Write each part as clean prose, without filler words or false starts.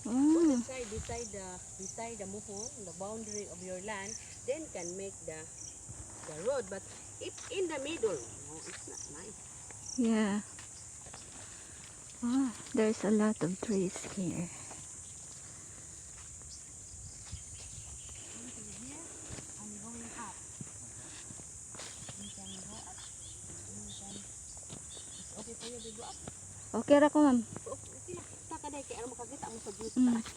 Put aside beside the muhon, the boundary of your land, then can make the road. But if in the middle, no, it's not nice. Yeah. Oh, there's a lot of trees here. Until here, I'm going up. You can go up. You can. It's okay for you to go up. Okay ra ko, ma'am. Okay lang. Taka dahil kaya makakita mo sa view sa Mm. taas.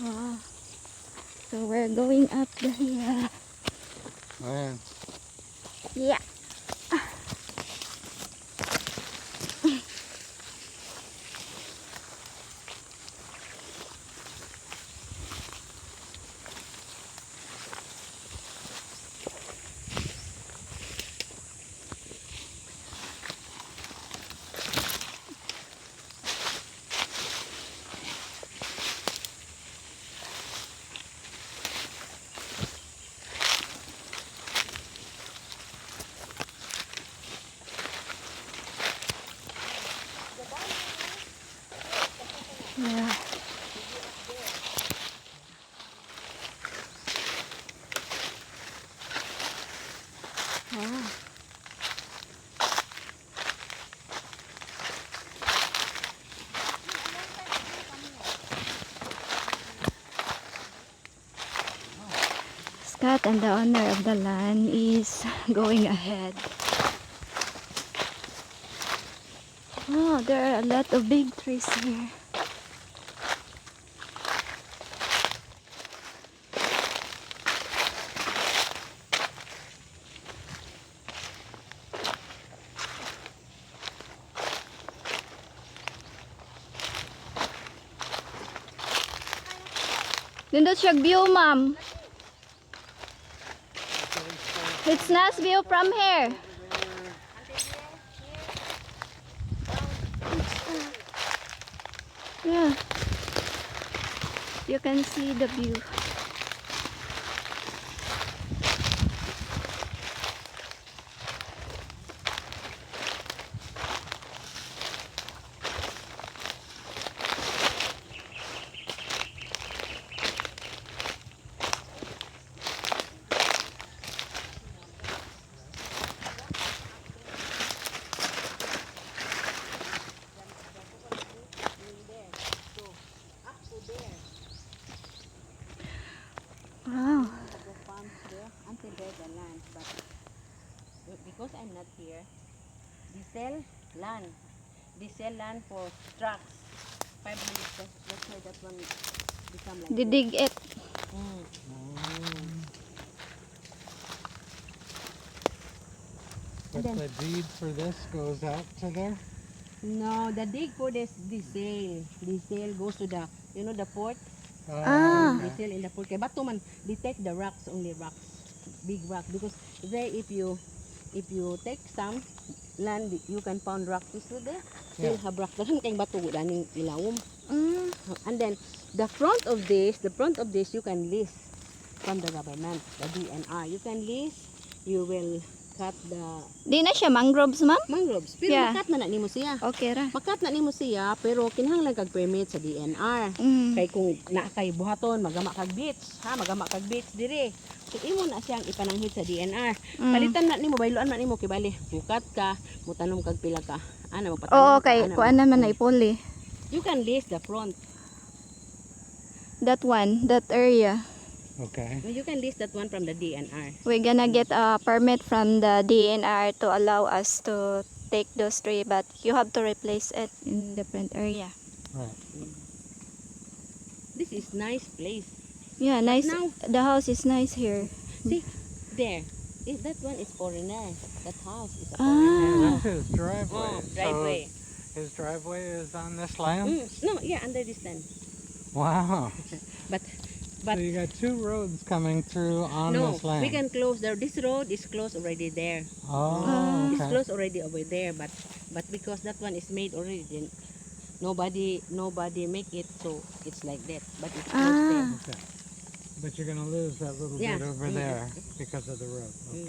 Wow. So we're going up the hill. Ayan. Yeah. Yeah. Wow. Scott and the owner of the land is going ahead. Oh, there are a lot of big trees here. Nindot siya view, ma'am. It's nice view from here. Yeah. You can see the view. Wow. The farms there until there the land. But because I'm not here, they sell land. They sell land for trucks. 500. That's why that one become like They this. dig it. But the deed for this goes out to there? No, the dig for this, the sale goes to the, you know, the port. Ah. They sell in the port. Kaya bato man, they take the rocks, only rocks, big rock. Because there, if you take some land, you can found rocks there. Still have rocks. Dahan kayong bato daning ilawom. Mm. And then the front of this, you can lease from the government, the DNR. You can lease. You will cut the Di na siya mangroves, ma'am? mangroves. Pero Yeah. makat na nimo siya. Okay ra. Makat na nimo siya, pero kinahanglan kag permit sa DNR. Mm. Kay kung na kay buhaton, magama kag beach, ha, magama kag beach dire. So imo na siyang ipananghid sa DNR. Palitan na nimo, bayloan na nimo kay bali. Bukat ka, mutanom kag pila ka. Ana magpatanom Oo, ka, okay. ana, Kuan naman na ipuli. You can lease the front. That one, that area. Okay. You can lease that one from the DNR. We're gonna get a permit from the DNR to allow us to take those trees, but you have to replace it in different area. Right. This is nice place. Yeah, nice. now- The house is nice here. See, there. That one is foreigner. That house is a Ah. foreigner. That's his driveway. Oh, driveway. So his driveway is on this land? No, yeah, under this land. Wow. But So you got two roads coming through on no, this land. we can close there. This road is closed already there. Oh, It's okay. closed already over there, but because that one is made already, then nobody make it, so it's like that. But it's closed there. Ah. Okay. But you're gonna lose that little Yeah. bit over there because of the road. Okay.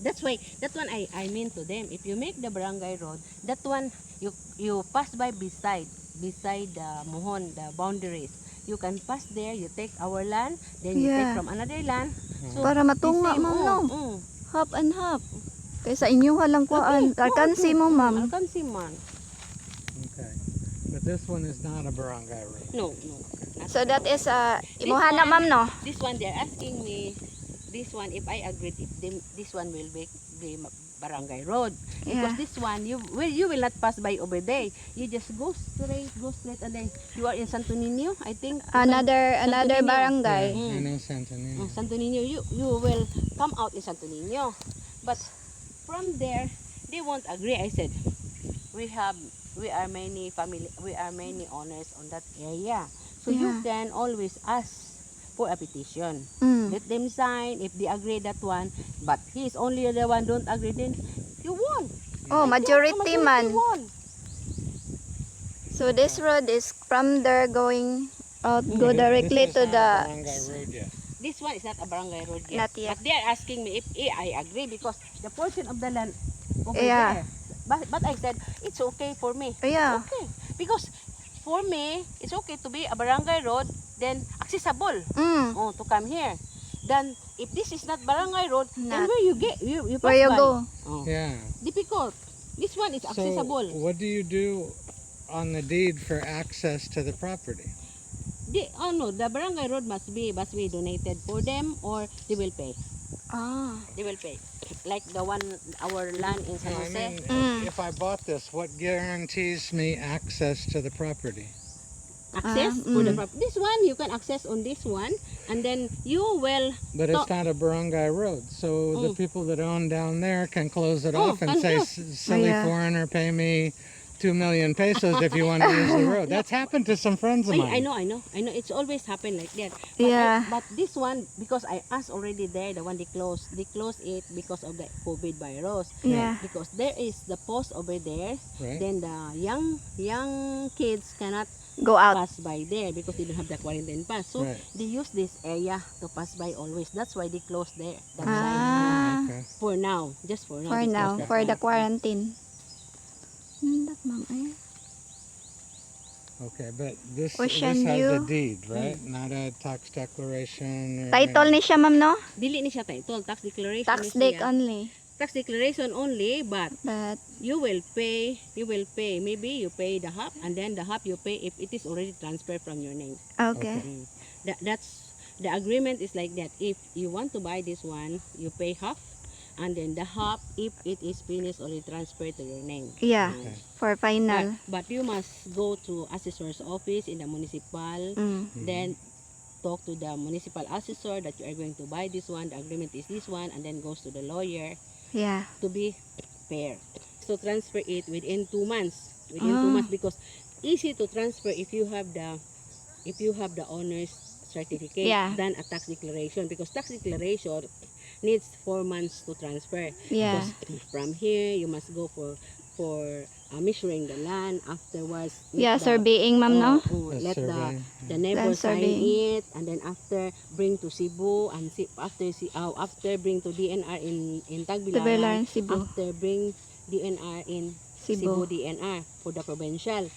That's why that one I mean to them. If you make the barangay road, that one you pass by beside the mohon, the boundaries. You can pass there, you take our land, then you take Yeah. from another land. So Para matunga, the same, ma'am, no? mm. Half and half. Kaysa inyo halang kuan. Alkansi mo, ma'am. Alkansi man. Okay. But this one is not a barangay road. No, no. Not So that is This imuhana, one- ma'am, no? This one they're asking me, this one if I agreed, if this one will be barangay road. Because Yeah. this one you will not pass by over there. You just go straight, and then you are in Santo Niño, I think. Another Niño. barangay. Yeah, I Mm. know Santo Niño. Santo Niño, you will come out in Santo Niño. But from there, they won't agree. I said, we are many owners on that area. So you Yeah. can always ask for a petition. Mm. Let them sign if they agree that one. But he is only the one don't agree, then you won. Oh, majority man. Won. So this road is from there going out, go This directly is to not a the... barangay road yet. This one is not a barangay road yet. Not yet. But they are asking me if I agree because the portion of the land over Yeah. there. But I said it's okay for me. Yeah. Okay. Because for me, it's okay to be a barangay road, then accessible Mm. to come here. Then if this is not barangay road, then Not. where you get you pass Where you by? go? Oh. Yeah. Difficult. This one is accessible. So what do you do on the deed for access to the property? The barangay road must be donated for them or they will pay. Ah. They will pay. Like the one our land in San No, I Jose. mean, if I bought this, what guarantees me access to the property? Access for the property. This one you can access on this one, and then you will. But it's not a barangay road, so the people that own down there can close it off and can say, close. silly Yeah. foreigner, pay me 2 million pesos if you want to use the road. That's happened to some friends of mine. I know. It's always happen like that. But Yeah. but this one, because I asked already there, the one they closed it because of the COVID virus. Yeah. Because there is the post over there, Right. then the young kids cannot Go out. pass by there because they don't have the quarantine pass. So Right. they use this area to pass by always. That's why they close there. That side. Ah. Okay. For now, just for now. For they now, close that for the one. quarantine. Nindot, ma'am. Ay. Okay, but this Ocean has a view. deed, right? Not a tax declaration. Or Title ni siya, ma'am, no? Dili ni siya title, tax declaration. Tax ni deed siya. only. Tax declaration only, but But, you will pay. Maybe you pay the half, and then the half you pay if it is already transferred from your name. okay. That's the agreement is like that. If you want to buy this one, you pay half, and then the half if it is finished already transferred to your name. Yeah. Okay. For final. But you must go to assessor's office in the municipal. Mm. Then talk to the municipal assessor that you are going to buy this one. The agreement is this one, and then goes to the lawyer Yeah. to be fair. So transfer it within 2 months. Within 2 months, because easy to transfer if you have the owner's certificate Yeah. than a tax declaration, because tax declaration needs 4 months to transfer. Yeah. Because from here you must go for measuring the land. Afterwards, Yeah, surveying, ma'am, no? The let survey. the neighbor Land sign surveying. it, and then after bring to Cebu, and after bring to DNR in Tagbilaran, Tagbilaran, Cebu. after bring DNR in Cebu Cebu. DNR for the provincial.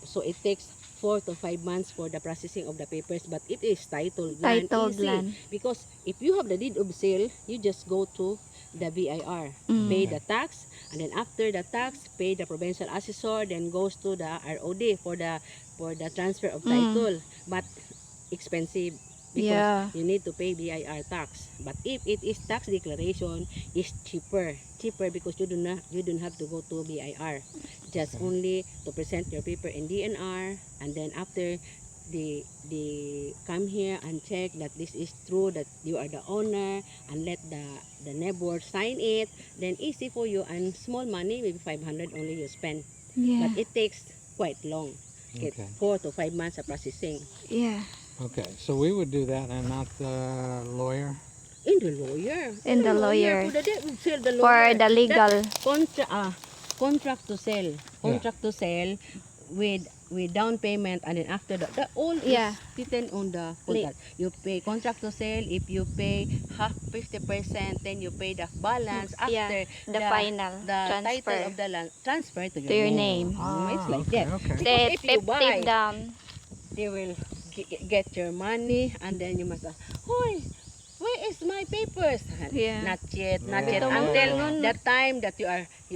So it takes 4 to 5 months for the processing of the papers, but it is titled land. Titled Easy. land. Because if you have the deed of sale, you just go to the BIR, pay the tax, and then after the tax, pay the provincial assessor, then goes to the ROD for the transfer of title. But expensive because Yeah. you need to pay BIR tax. But if it is tax declaration, it's cheaper because you don't have to go to BIR. Just only to present your paper in DNR, and then after they come here and check that this is true, that you are the owner, and let the neighbor sign it, then easy for you, and small money, maybe 500 only you spend. Yeah. But it takes quite long. Okay. 4 to 5 months of processing. Yeah. Okay, so we would do that and not the lawyer? In the lawyer. In the lawyer. For the debt, we sell the For lawyer. the legal. Contract to sell. Contract to sell. with down payment, and then after that all Yeah. is written on the contract. You pay contract to sale. If you pay half 50%, then you pay the balance after Yeah, the final the transfer title of the land transfer to to your name. It's like okay, that. okay. Because Say if you 50 buy, down. they will get your money, and then you must ask, "Hoy, where is my papers?" Yeah. Not yet, not Yeah. yet. Ito mo, Until ingon. the time that you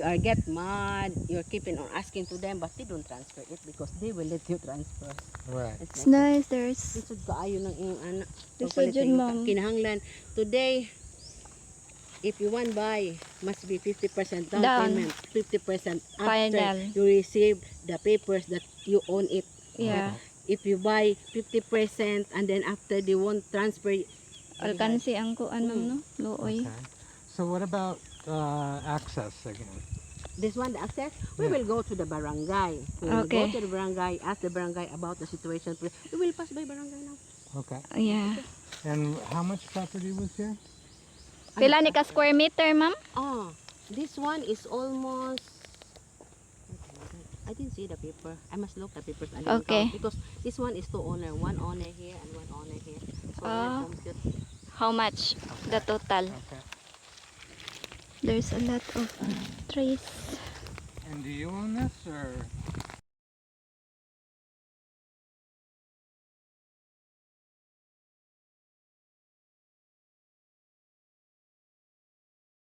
are get mad, you're keeping on asking to them, but they don't transfer it because they will let you transfer. Right. It's It's like nice. There's lisod kaayo ng iyong anak. Lisod Pagpalit sa yun, iyong ma'am. kinahanglan. Today, if you want buy, must be 50% down Down. payment, 50% after Final. you receive the papers that you own it. Yeah. If you buy 50% and then after they won't transfer, Alkansi ang kuan ma'am no. Luoy. Okay. So what about access again? this one, the access, we Yeah. will go to the barangay. We will go Okay. to the barangay, ask the barangay about the situation. We will pass by barangay now. Okay. Yeah. And how much property was here? Pila ni ka square meter ma'am? Oh, this one is almost. I didn't see the paper. I must look at papers and then Okay. count because this one is two owner, one owner here and one owner here. So Ah. I compute. How much the total? Okay. There's a lot of trees. And do you own this or?